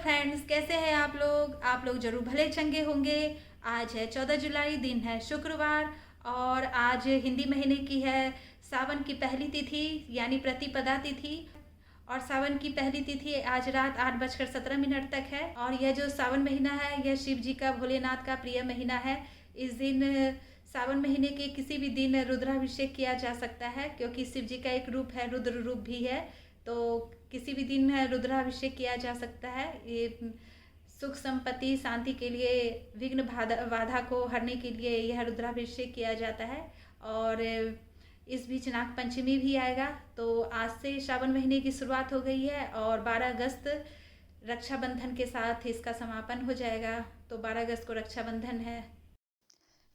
Friends, कैसे हैं आप लोग जरूर भले चंगे होंगे। आज है 14 जुलाई, दिन है शुक्रवार और आज हिंदी महीने की है सावन की पहली तिथि यानी प्रतिपदा तिथि। और सावन की पहली तिथि आज रात 8:17 तक है। और यह जो सावन महीना है यह शिव जी का, भोलेनाथ का प्रिय महीना है। इस दिन सावन महीने के किसी भी दिन रुद्राभिषेक किया जा सकता है, क्योंकि शिव जी का एक रूप है, रुद्र रूप भी है। तो किसी भी दिन रुद्राभिषेक किया जा सकता है। ये सुख संपत्ति शांति के लिए, विघ्न बाधा को हरने के लिए यह रुद्राभिषेक किया जाता है। और इस बीच नाग पंचमी भी आएगा। तो आज से श्रावण महीने की शुरुआत हो गई है और 12 अगस्त रक्षाबंधन के साथ इसका समापन हो जाएगा। तो 12 अगस्त को रक्षाबंधन है।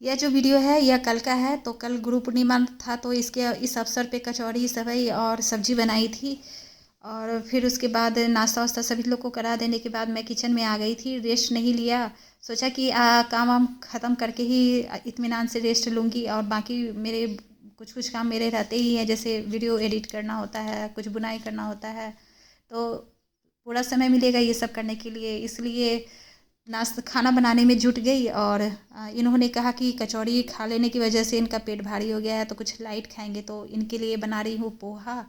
यह जो वीडियो है यह कल का है। तो कल गुरु पूर्णिमा था, तो इसके इस अवसर पे कचौड़ी, सेवई और सब्जी बनाई थी। और फिर उसके बाद नाश्ता वास्ता सभी लोग को करा देने के बाद मैं किचन में आ गई थी। रेस्ट नहीं लिया, सोचा कि काम वाम ख़त्म करके ही इत्मीनान से रेस्ट लूँगी। और बाकी मेरे कुछ काम मेरे रहते ही हैं, जैसे वीडियो एडिट करना होता है, कुछ बुनाई करना होता है। तो पूरा समय मिलेगा ये सब करने के लिए, इसलिए नाश्ता खाना बनाने में जुट गई। और इन्होंने कहा कि कचौड़ी खा लेने की वजह से इनका पेट भारी हो गया है, तो कुछ लाइट खाएंगे। तो इनके लिए बना रही हूँ पोहा।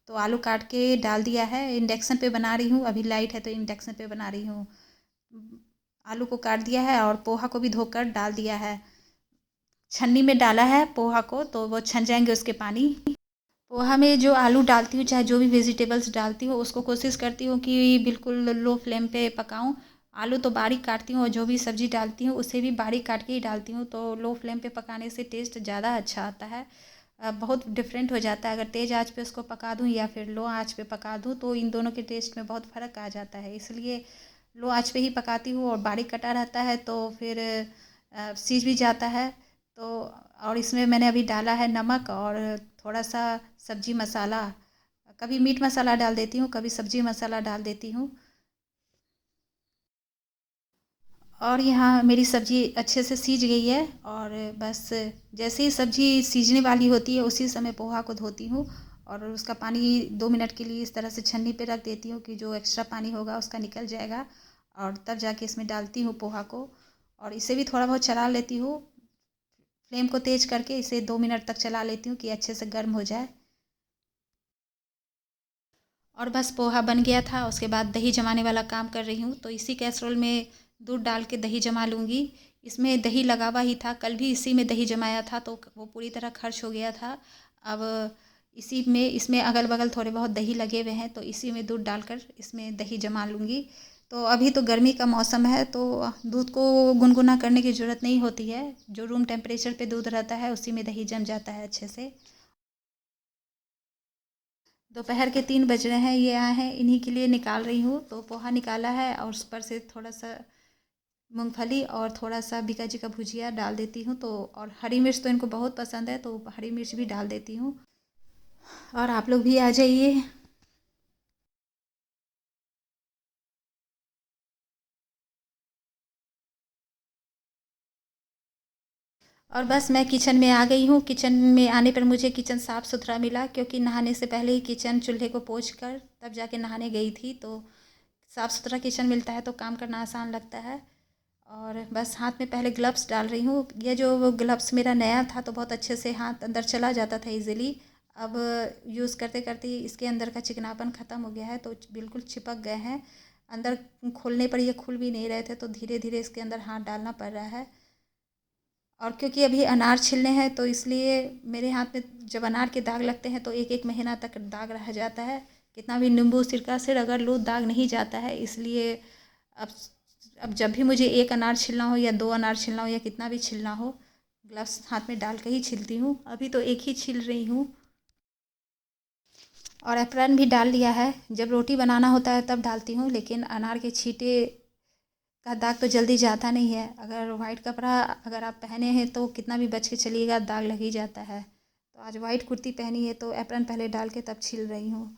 तो आलू काट के डाल दिया है, इंडक्शन पे बना रही हूँ। अभी लाइट है तो इंडक्शन पे बना रही हूँ। आलू को काट दिया है और पोहा को भी धोकर डाल दिया है। छन्नी में डाला है पोहा को, तो वो छन जाएंगे उसके पानी। पोहा में जो आलू डालती हूँ, चाहे जो भी वेजिटेबल्स डालती हूँ, उसको कोशिश करती हूँ कि बिल्कुल लो फ्लेम पे पकाऊँ। आलू तो बारीक काटती हूँ और जो भी सब्ज़ी डालती हूँ उसे भी बारीक काट के ही डालती हूँ। तो लो फ्लेम पे पकाने से टेस्ट ज़्यादा अच्छा आता है। बहुत डिफरेंट हो जाता है। अगर तेज़ आंच पे उसको पका दूँ या फिर लो आंच पे पका दूँ, तो इन दोनों के टेस्ट में बहुत फ़र्क आ जाता है। इसलिए लो आंच पे ही पकाती हूँ। और बारीक कटा रहता है तो फिर सीज भी जाता है। तो और इसमें मैंने अभी डाला है नमक और थोड़ा सा सब्जी मसाला। कभी मीट मसाला डाल देती हूँ, कभी सब्जी मसाला डाल देती हूँ। और यहाँ मेरी सब्ज़ी अच्छे से सीज गई है। और बस जैसे ही सब्ज़ी सीजने वाली होती है उसी समय पोहा को धोती हूँ और उसका पानी 2 मिनट के लिए इस तरह से छन्नी पे रख देती हूँ कि जो एक्स्ट्रा पानी होगा उसका निकल जाएगा। और तब जाके इसमें डालती हूँ पोहा को और इसे भी थोड़ा बहुत चला लेती हूँ। फ्लेम को तेज़ करके इसे 2 मिनट तक चला लेती हूँ कि अच्छे से गर्म हो जाए। और बस पोहा बन गया था। उसके बाद दही जमाने वाला काम कर रही हूँ। तो इसी कैसरोल में दूध डाल के दही जमा लूँगी। इसमें दही लगा हुआ ही था, कल भी इसी में दही जमाया था, तो वो पूरी तरह खर्च हो गया था। अब इसी में, इसमें अगल बगल थोड़े बहुत दही लगे हुए हैं, तो इसी में दूध डालकर इसमें दही जमा लूँगी। तो अभी तो गर्मी का मौसम है, तो दूध को गुनगुना करने की ज़रूरत नहीं होती है। जो रूम टेम्परेचर पे दूध रहता है उसी में दही जम जाता है अच्छे से। दोपहर के 3 बज रहे हैं, ये आए हैं, इन्हीं के लिए निकाल रही हूँ। तो पोहा निकाला है और उस पर से थोड़ा सा मूंगफली और थोड़ा सा बीका जी का भुजिया डाल देती हूँ। तो और हरी मिर्च तो इनको बहुत पसंद है, तो हरी मिर्च भी डाल देती हूँ। और आप लोग भी आ जाइए। और बस मैं किचन में आ गई हूँ। किचन में आने पर मुझे किचन साफ़ सुथरा मिला, क्योंकि नहाने से पहले ही किचन चूल्हे को पोंछ कर तब जाके नहाने गई थी। तो साफ़ सुथरा किचन मिलता है तो काम करना आसान लगता है। और बस हाथ में पहले ग्लव्स डाल रही हूँ। ये जो ग्लव्स मेरा नया था तो बहुत अच्छे से हाथ अंदर चला जाता था इजीली। अब यूज़ करते करते इसके अंदर का चिकनापन ख़त्म हो गया है, तो बिल्कुल चिपक गए हैं अंदर। खोलने पर ये खुल भी नहीं रहे थे, तो धीरे धीरे इसके अंदर हाथ डालना पड़ रहा है। और क्योंकि अभी अनार छिलने हैं, तो इसलिए मेरे हाथ में जब अनार के दाग लगते हैं तो एक एक महीना तक दाग रह जाता है। कितना भी नींबू सिरका से रगड़ लो दाग नहीं जाता है। इसलिए अब अब जब भी मुझे एक अनार छिलना हो या 2 अनार छिलना हो या कितना भी छिलना हो, ग्लव्स हाथ में डाल के ही छिलती हूँ। अभी तो एक ही छिल रही हूँ। और एप्रन भी डाल लिया है। जब रोटी बनाना होता है तब डालती हूँ, लेकिन अनार के छींटे का दाग तो जल्दी जाता नहीं है। अगर वाइट कपड़ा अगर आप पहने हैं तो कितना भी बच के चलिएगा, दाग लग ही जाता है। तो आज वाइट कुर्ती पहनी है तो एप्रन पहले डाल के तब छिल रही हूँ।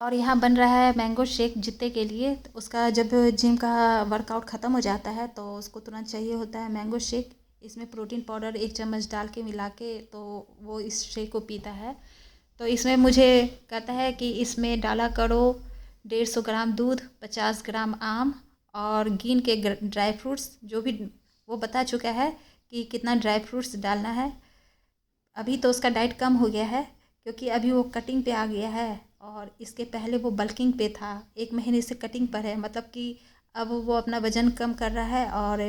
और यहाँ बन रहा है मैंगो शेक जित्ते के लिए। तो उसका जब जिम का वर्कआउट ख़त्म हो जाता है तो उसको तुरंत चाहिए होता है मैंगो शेक। इसमें प्रोटीन पाउडर 1 चम्मच डाल के मिला के तो वो इस शेक को पीता है। तो इसमें मुझे कहता है कि इसमें डाला करो 150 ग्राम दूध, 50 ग्राम आम और गिन के ड्राई फ्रूट्स जो भी वो बता चुका है कि कितना ड्राई फ्रूट्स डालना है। अभी तो उसका डाइट कम हो गया है क्योंकि अभी वो कटिंग पे आ गया है और इसके पहले वो बल्किंग पे था। 1 महीने से कटिंग पर है, मतलब कि अब वो अपना वज़न कम कर रहा है और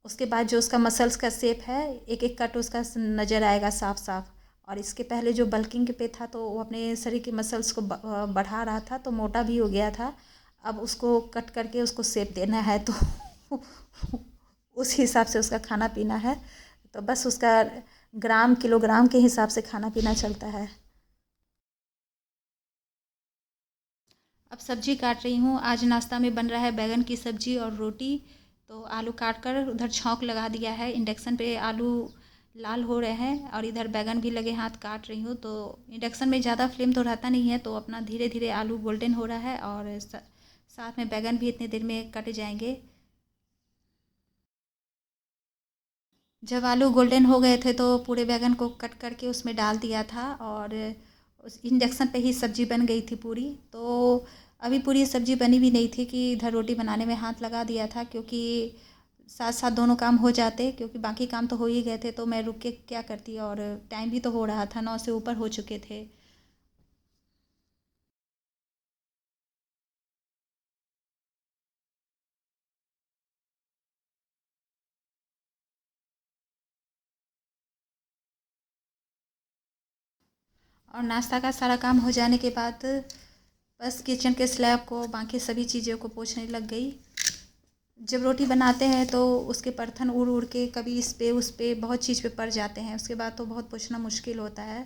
उसके बाद जो उसका मसल्स का शेप है एक एक कट उसका नज़र आएगा साफ साफ। और इसके पहले जो बल्किंग पे था तो वो अपने शरीर के मसल्स को बढ़ा रहा था तो मोटा भी हो गया था। अब उसको कट करके उसको शेप देना है तो उस हिसाब से उसका खाना पीना है। तो बस उसका ग्राम किलोग्राम के हिसाब से खाना पीना चलता है। अब सब्जी काट रही हूँ। आज नाश्ता में बन रहा है बैगन की सब्जी और रोटी। तो आलू काट कर उधर छौंक लगा दिया है, इंडक्शन पे आलू लाल हो रहे हैं और इधर बैगन भी लगे हाथ काट रही हूँ। तो इंडक्शन में ज़्यादा फ्लेम तो रहता नहीं है तो अपना धीरे धीरे आलू गोल्डन हो रहा है और साथ में बैगन भी इतनी देर में कट जाएंगे। जब आलू गोल्डन हो गए थे तो पूरे बैगन को कट करके उसमें डाल दिया था और उस इंडक्शन पे ही सब्ज़ी बन गई थी पूरी। तो अभी पूरी सब्ज़ी बनी भी नहीं थी कि इधर रोटी बनाने में हाथ लगा दिया था, क्योंकि साथ साथ दोनों काम हो जाते, क्योंकि बाकी काम तो हो ही गए थे तो मैं रुक के क्या करती। और टाइम भी तो हो रहा था, 9 से ऊपर हो चुके थे। और नाश्ता का सारा काम हो जाने के बाद बस किचन के स्लैब को बाकी सभी चीज़ों को पोंछने लग गई। जब रोटी बनाते हैं तो उसके बर्तन उड़ उड़ के कभी इस पे उस पे बहुत चीज़ पे पड़ जाते हैं, उसके बाद तो बहुत पोंछना मुश्किल होता है।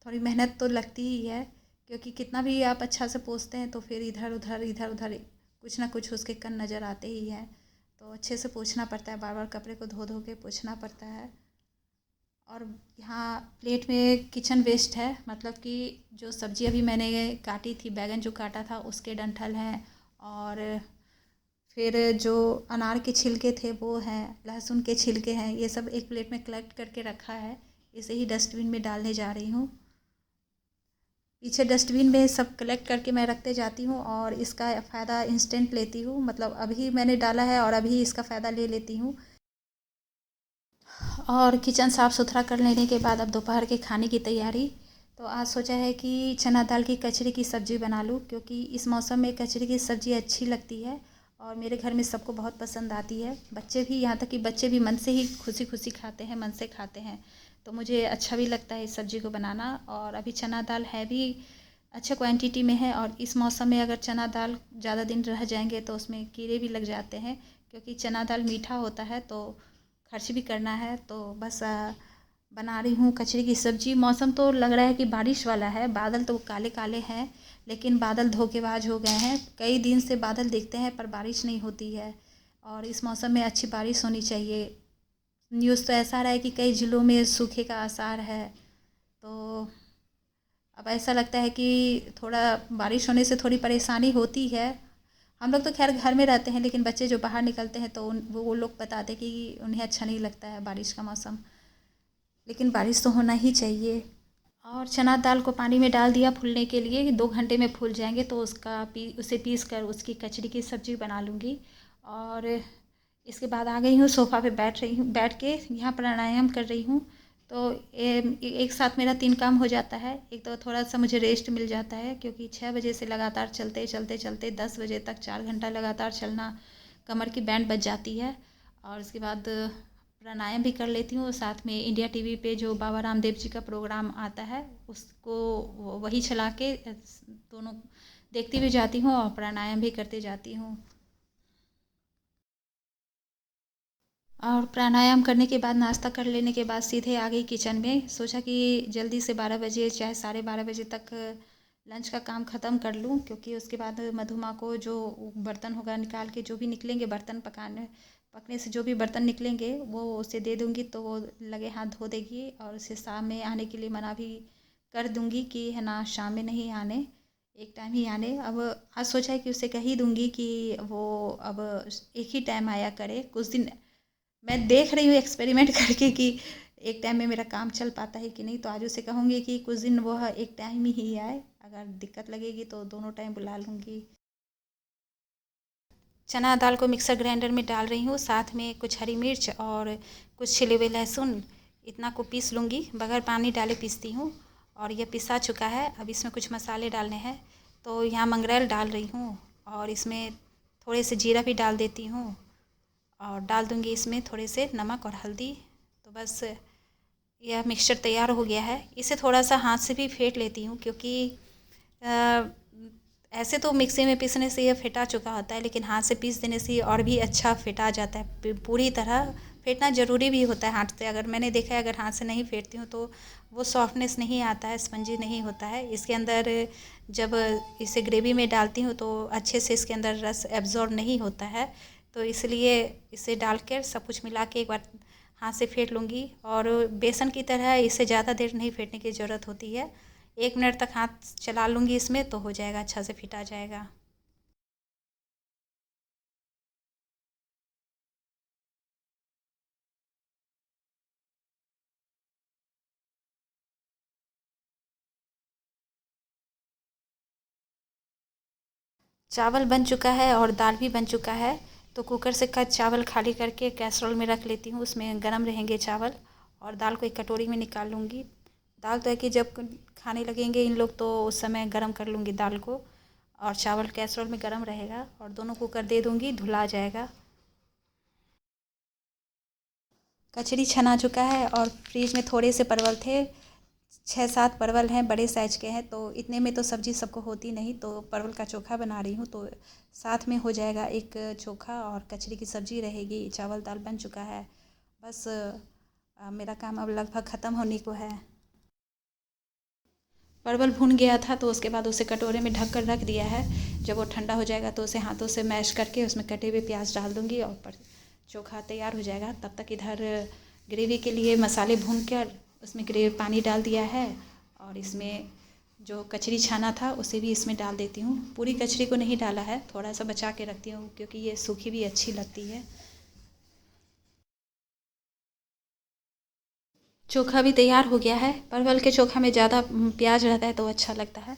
थोड़ी मेहनत तो लगती ही है, क्योंकि कितना भी आप अच्छा से पोंछते हैं तो फिर इधर उधर कुछ ना कुछ उसके कण नज़र आते ही हैं। तो अच्छे से पोंछना पड़ता है, बार बार कपड़े को धो धो के पोंछना पड़ता है। और यहाँ प्लेट में किचन वेस्ट है, मतलब कि जो सब्ज़ी अभी मैंने काटी थी, बैगन जो काटा था उसके डंठल हैं और फिर जो अनार के छिलके थे वो हैं, लहसुन के छिलके हैं, ये सब एक प्लेट में कलेक्ट करके रखा है। इसे ही डस्टबिन में डालने जा रही हूँ। पीछे डस्टबिन में सब कलेक्ट करके मैं रखते जाती हूँ और इसका फ़ायदा इंस्टेंट लेती हूँ, मतलब अभी मैंने डाला है और अभी इसका फ़ायदा ले लेती हूँ। और किचन साफ़ सुथरा कर लेने के बाद अब दोपहर के खाने की तैयारी। तो आज सोचा है कि चना दाल की कचरी की सब्ज़ी बना लूँ, क्योंकि इस मौसम में कचरी की सब्ज़ी अच्छी लगती है और मेरे घर में सबको बहुत पसंद आती है। बच्चे भी, यहाँ तक कि बच्चे भी मन से ही खुशी खुशी खाते हैं, मन से खाते हैं। तो मुझे अच्छा भी लगता है इस सब्ज़ी को बनाना। और अभी चना दाल है भी अच्छा क्वांटिटी में है और इस मौसम में अगर चना दाल ज़्यादा दिन रह जाएंगे तो उसमें कीड़े भी लग जाते हैं, क्योंकि चना दाल मीठा होता है तो खर्च भी करना है। तो बस बना रही हूँ कचरी की सब्ज़ी। मौसम तो लग रहा है कि बारिश वाला है, बादल तो काले काले हैं, लेकिन बादल धोखेबाज हो गए हैं। कई दिन से बादल दिखते हैं पर बारिश नहीं होती है और इस मौसम में अच्छी बारिश होनी चाहिए। न्यूज़ तो ऐसा रहा है कि कई ज़िलों में सूखे का आसार है। तो अब ऐसा लगता है कि थोड़ा बारिश होने से थोड़ी परेशानी होती है। हम लोग तो खैर घर में रहते हैं, लेकिन बच्चे जो बाहर निकलते हैं तो वो लोग बताते हैं कि उन्हें अच्छा नहीं लगता है बारिश का मौसम। लेकिन बारिश तो होना ही चाहिए। और चना दाल को पानी में डाल दिया फूलने के लिए, 2 घंटे में फूल जाएंगे तो उसे पीस कर उसकी कचरी की सब्ज़ी बना लूँगी। और इसके बाद आ गई हूँ सोफ़ा पे, बैठ के यहाँ प्राणायाम कर रही हूँ। तो एक साथ मेरा 3 काम हो जाता है। एक तो थोड़ा सा मुझे रेस्ट मिल जाता है, क्योंकि 6 बजे से लगातार चलते चलते चलते 10 बजे तक 4 घंटा लगातार चलना, कमर की बैंड बज जाती है। और उसके बाद प्राणायाम भी कर लेती हूँ। साथ में इंडिया टीवी पे जो बाबा रामदेव जी का प्रोग्राम आता है उसको वही चला के दोनों देखती भी जाती हूँ और प्राणायाम भी करते जाती हूँ। और प्राणायाम करने के बाद, नाश्ता कर लेने के बाद सीधे आ गई किचन में। सोचा कि जल्दी से 12 बजे चाहे 12:30 बजे तक लंच का काम ख़त्म कर लूँ, क्योंकि उसके बाद मधुमा को जो बर्तन होगा निकाल के, जो भी निकलेंगे बर्तन पकने से जो भी बर्तन निकलेंगे वो उसे दे दूँगी तो वो लगे हाथ धो देगी। और उसे शाम में आने के लिए मना भी कर दूँगी कि है ना, शाम में नहीं आने, एक टाइम ही आने। अब आज सोचा है कि उसे कह ही दूँगी कि वो अब एक ही टाइम आया करे कुछ दिन। मैं देख रही हूँ एक्सपेरिमेंट करके कि एक टाइम में मेरा काम चल पाता है कि नहीं। तो आज उसे कहूँगी कि कुछ दिन वह एक टाइम ही आए, अगर दिक्कत लगेगी तो दोनों टाइम बुला लूँगी। चना दाल को मिक्सर ग्राइंडर में डाल रही हूँ, साथ में कुछ हरी मिर्च और कुछ छिले हुए लहसुन, इतना को पीस लूँगी। बगैर पानी डाले पीसती हूँ और ये पिसा चुका है। अब इसमें कुछ मसाले डालने हैं, तो यहाँ मंगरेल डाल रही हूँ और इसमें थोड़े से जीरा भी डाल देती हूँ और डाल दूँगी इसमें थोड़े से नमक और हल्दी। तो बस यह मिक्सचर तैयार हो गया है। इसे थोड़ा सा हाथ से भी फेंट लेती हूँ, क्योंकि ऐसे तो मिक्सी में पीसने से यह फेंटा चुका होता है, लेकिन हाथ से पीस देने से और भी अच्छा फेंटा जाता है। पूरी तरह फेंटना ज़रूरी भी होता है हाथ से। अगर मैंने देखा है, अगर हाथ से नहीं फेंटती हूँ तो वो सॉफ्टनेस नहीं आता है, स्पंजी नहीं होता है। इसके अंदर जब इसे ग्रेवी में डालती हूँ तो अच्छे से इसके अंदर रस एब्जॉर्ब नहीं होता है, तो इसलिए इसे डाल कर सब कुछ मिला के एक बार हाथ से फेंट लूँगी। और बेसन की तरह इसे ज़्यादा देर नहीं फेंटने की ज़रूरत होती है, 1 मिनट तक हाथ चला लूँगी इसमें तो हो जाएगा, अच्छा से फिटा जाएगा। चावल बन चुका है और दाल भी बन चुका है, तो कुकर से का चावल खाली करके कैसरोल में रख लेती हूँ। उसमें गर्म रहेंगे चावल, और दाल को एक कटोरी में निकाल लूँगी। दाल तो है कि जब खाने लगेंगे इन लोग तो उस समय गर्म कर लूँगी दाल को, और चावल कैसरोल में गर्म रहेगा और दोनों कुकर दे दूँगी, धुला जाएगा। कचरी छना चुका है और फ्रिज में थोड़े से परवल थे, 6-7 परवल हैं, बड़े साइज के हैं, तो इतने में तो सब्ज़ी सबको होती नहीं, तो परवल का चोखा बना रही हूँ, तो साथ में हो जाएगा एक चोखा और कचरी की सब्ज़ी रहेगी। चावल दाल बन चुका है, बस मेरा काम अब लगभग ख़त्म होने को है। परवल भून गया था तो उसके बाद उसे कटोरे में ढक कर रख दिया है। जब वो ठंडा हो जाएगा तो उसे हाथों से मैश करके उसमें कटे हुए प्याज डाल दूँगी और चोखा तैयार हो जाएगा। तब तक इधर ग्रेवी के लिए मसाले भून कर उसमें पानी डाल दिया है, और इसमें जो कचरी छाना था उसे भी इसमें डाल देती हूँ। पूरी कचरी को नहीं डाला है, थोड़ा सा बचा के रखती हूँ, क्योंकि ये सूखी भी अच्छी लगती है। चोखा भी तैयार हो गया है। परवल के चोखा में ज़्यादा प्याज रहता है तो अच्छा लगता है।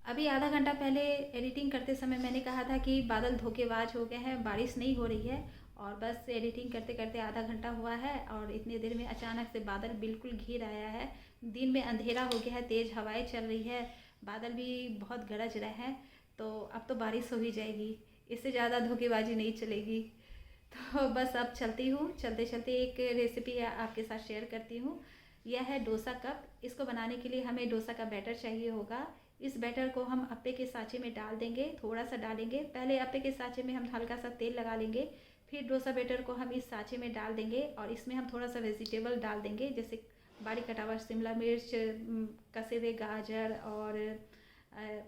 अभी आधा घंटा पहले एडिटिंग करते समय मैंने कहा था कि बादल धोखेबाज हो गए हैं, बारिश नहीं हो रही है, और बस एडिटिंग करते करते आधा घंटा हुआ है और इतनी देर में अचानक से बादल बिल्कुल घिर आया है। दिन में अंधेरा हो गया है, तेज़ हवाएं चल रही है, बादल भी बहुत गरज रहे हैं, तो अब तो बारिश हो ही जाएगी, इससे ज़्यादा धोखेबाजी नहीं चलेगी। तो बस अब चलती हूँ, चलते चलते एक रेसिपी आपके साथ शेयर करती हूँ। यह है डोसा कप। इसको बनाने के लिए हमें डोसा का बैटर चाहिए होगा। इस बैटर को हम अप्पे के साँचे में डाल देंगे, थोड़ा सा डालेंगे। पहले अप्पे के साँचे में हम हल्का सा तेल लगा लेंगे, फिर डोसा बैटर को हम इस साँचे में डाल देंगे और इसमें हम थोड़ा सा वेजिटेबल डाल देंगे, जैसे बारीक कटा हुआ शिमला मिर्च, कसे हुए गाजर, और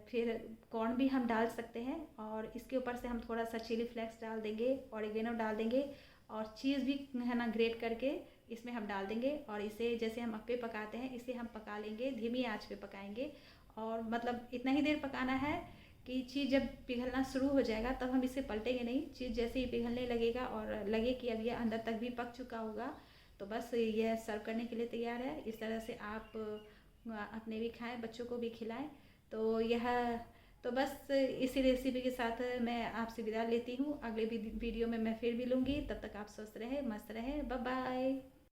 फिर कॉर्न भी हम डाल सकते हैं, और इसके ऊपर से हम थोड़ा सा चिली फ्लेक्स डाल देंगे, ऑरिगेनो डाल देंगे, और चीज़ भी है ना ग्रेट करके इसमें हम डाल देंगे। और इसे जैसे हम अप्पे पकाते हैं इसे हम पका लेंगे, धीमी आंच पे पकाएंगे, और मतलब इतना ही देर पकाना है कि चीज़ जब पिघलना शुरू हो जाएगा तब हम इसे पलटेंगे नहीं। चीज़ जैसे ही पिघलने लगेगा और लगे कि अब ये अंदर तक भी पक चुका होगा, तो बस यह सर्व करने के लिए तैयार है। इस तरह से आप अपने भी खाएं, बच्चों को भी खिलाएं। तो यह तो बस इसी रेसिपी के साथ मैं आपसे विदा लेती हूँ। अगले वीडियो में मैं फिर मिलूँगी, तब तक आप स्वस्थ रहें, मस्त रहें, बाय बाय।